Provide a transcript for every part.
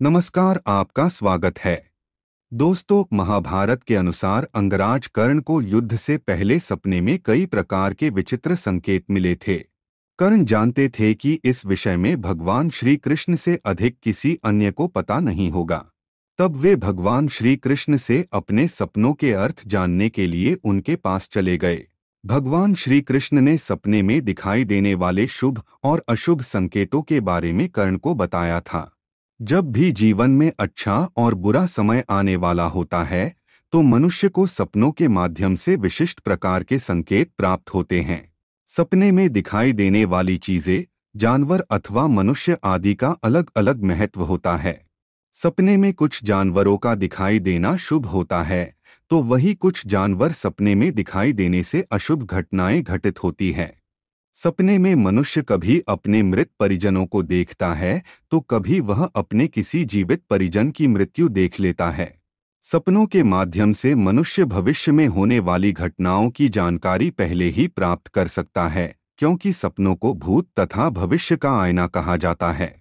नमस्कार, आपका स्वागत है। दोस्तों, महाभारत के अनुसार अंगराज कर्ण को युद्ध से पहले सपने में कई प्रकार के विचित्र संकेत मिले थे। कर्ण जानते थे कि इस विषय में भगवान श्री कृष्ण से अधिक किसी अन्य को पता नहीं होगा। तब वे भगवान श्री कृष्ण से अपने सपनों के अर्थ जानने के लिए उनके पास चले गए। भगवान श्री कृष्ण ने सपने में दिखाई देने वाले शुभ और अशुभ संकेतों के बारे में कर्ण को बताया था। जब भी जीवन में अच्छा और बुरा समय आने वाला होता है, तो मनुष्य को सपनों के माध्यम से विशिष्ट प्रकार के संकेत प्राप्त होते हैं। सपने में दिखाई देने वाली चीजें, जानवर अथवा मनुष्य आदि का अलग अलग महत्व होता है। सपने में कुछ जानवरों का दिखाई देना शुभ होता है, तो वही कुछ जानवर सपने में दिखाई देने से अशुभ घटनाएं घटित होती हैं। सपने में मनुष्य कभी अपने मृत परिजनों को देखता है, तो कभी वह अपने किसी जीवित परिजन की मृत्यु देख लेता है। सपनों के माध्यम से मनुष्य भविष्य में होने वाली घटनाओं की जानकारी पहले ही प्राप्त कर सकता है, क्योंकि सपनों को भूत तथा भविष्य का आईना कहा जाता है।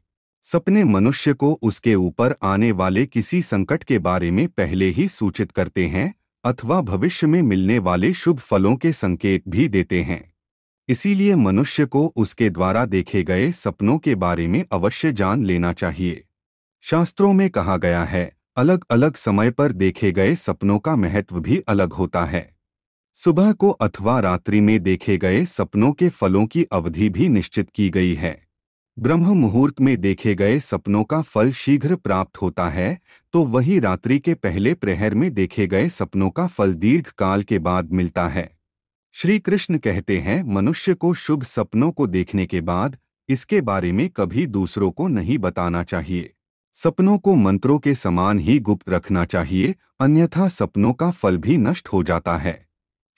सपने मनुष्य को उसके ऊपर आने वाले किसी संकट के बारे में पहले ही सूचित करते हैं, अथवा भविष्य में मिलने वाले शुभ फलों के संकेत भी देते हैं। इसीलिए मनुष्य को उसके द्वारा देखे गए सपनों के बारे में अवश्य जान लेना चाहिए। शास्त्रों में कहा गया है, अलग अलग समय पर देखे गए सपनों का महत्व भी अलग होता है। सुबह को अथवा रात्रि में देखे गए सपनों के फलों की अवधि भी निश्चित की गई है। ब्रह्म मुहूर्त में देखे गए सपनों का फल शीघ्र प्राप्त होता है, तो वही रात्रि के पहले प्रहर में देखे गए सपनों का फल दीर्घ काल के बाद मिलता है। श्री कृष्ण कहते हैं, मनुष्य को शुभ सपनों को देखने के बाद इसके बारे में कभी दूसरों को नहीं बताना चाहिए। सपनों को मंत्रों के समान ही गुप्त रखना चाहिए, अन्यथा सपनों का फल भी नष्ट हो जाता है।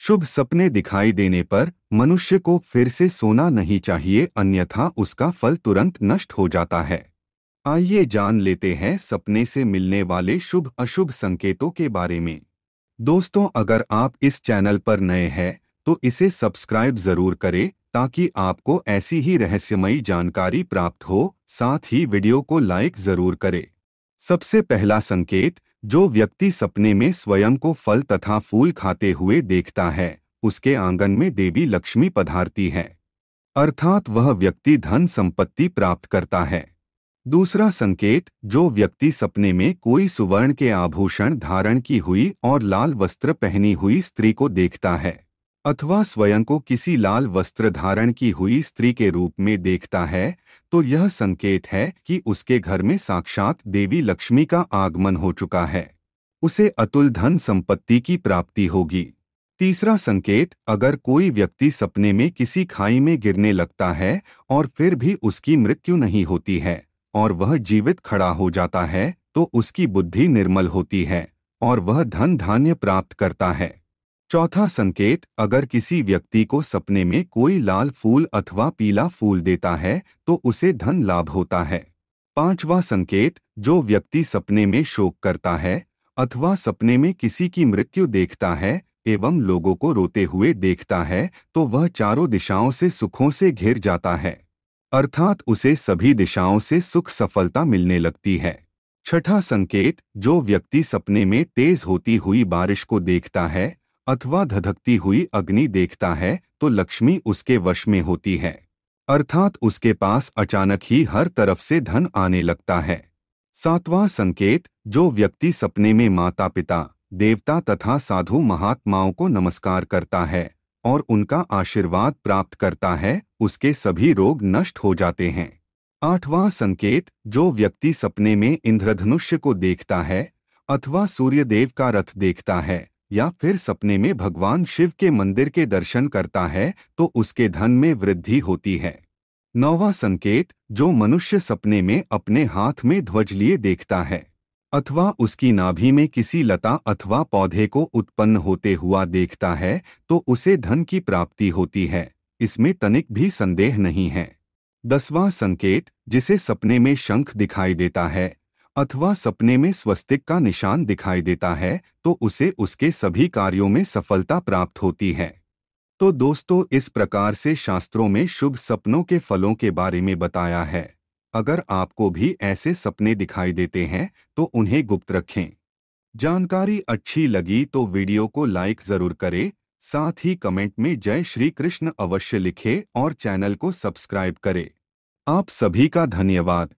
शुभ सपने दिखाई देने पर मनुष्य को फिर से सोना नहीं चाहिए, अन्यथा उसका फल तुरंत नष्ट हो जाता है। आइए जान लेते हैं सपने से मिलने वाले शुभ अशुभ संकेतों के बारे में। दोस्तों, अगर आप इस चैनल पर नए हैं तो इसे सब्सक्राइब जरूर करें, ताकि आपको ऐसी ही रहस्यमयी जानकारी प्राप्त हो। साथ ही वीडियो को लाइक जरूर करें। सबसे पहला संकेत, जो व्यक्ति सपने में स्वयं को फल तथा फूल खाते हुए देखता है, उसके आंगन में देवी लक्ष्मी पधारती है, अर्थात वह व्यक्ति धन संपत्ति प्राप्त करता है। दूसरा संकेत, जो व्यक्ति सपने में कोई सुवर्ण के आभूषण धारण की हुई और लाल वस्त्र पहनी हुई स्त्री को देखता है, अथवा स्वयं को किसी लाल वस्त्र धारण की हुई स्त्री के रूप में देखता है, तो यह संकेत है कि उसके घर में साक्षात देवी लक्ष्मी का आगमन हो चुका है। उसे अतुल धन संपत्ति की प्राप्ति होगी। तीसरा संकेत, अगर कोई व्यक्ति सपने में किसी खाई में गिरने लगता है और फिर भी उसकी मृत्यु नहीं होती है और वह जीवित खड़ा हो जाता है, तो उसकी बुद्धि निर्मल होती है और वह धन धान्य प्राप्त करता है। चौथा संकेत, अगर किसी व्यक्ति को सपने में कोई लाल फूल अथवा पीला फूल देता है, तो उसे धन लाभ होता है। पांचवा संकेत, जो व्यक्ति सपने में शोक करता है अथवा सपने में किसी की मृत्यु देखता है एवं लोगों को रोते हुए देखता है, तो वह चारों दिशाओं से सुखों से घिर जाता है, अर्थात उसे सभी दिशाओं से सुख सफलता मिलने लगती है। छठा संकेत, जो व्यक्ति सपने में तेज होती हुई बारिश को देखता है अथवा धधकती हुई अग्नि देखता है, तो लक्ष्मी उसके वश में होती है, अर्थात उसके पास अचानक ही हर तरफ से धन आने लगता है। सातवां संकेत, जो व्यक्ति सपने में माता पिता, देवता तथा साधु महात्माओं को नमस्कार करता है और उनका आशीर्वाद प्राप्त करता है, उसके सभी रोग नष्ट हो जाते हैं। आठवां संकेत, जो व्यक्ति सपने में इंद्रधनुष्य को देखता है अथवा सूर्यदेव का रथ देखता है या फिर सपने में भगवान शिव के मंदिर के दर्शन करता है, तो उसके धन में वृद्धि होती है। नौवां संकेत, जो मनुष्य सपने में अपने हाथ में ध्वज लिए देखता है अथवा उसकी नाभि में किसी लता अथवा पौधे को उत्पन्न होते हुआ देखता है, तो उसे धन की प्राप्ति होती है, इसमें तनिक भी संदेह नहीं है। 10वां संकेत, जिसे सपने में शंख दिखाई देता है अथवा सपने में स्वस्तिक का निशान दिखाई देता है, तो उसे उसके सभी कार्यों में सफलता प्राप्त होती है। तो दोस्तों, इस प्रकार से शास्त्रों में शुभ सपनों के फलों के बारे में बताया है। अगर आपको भी ऐसे सपने दिखाई देते हैं तो उन्हें गुप्त रखें। जानकारी अच्छी लगी तो वीडियो को लाइक जरूर करें, साथ ही कमेंट में जय श्री कृष्ण अवश्य लिखें और चैनल को सब्सक्राइब करें। आप सभी का धन्यवाद।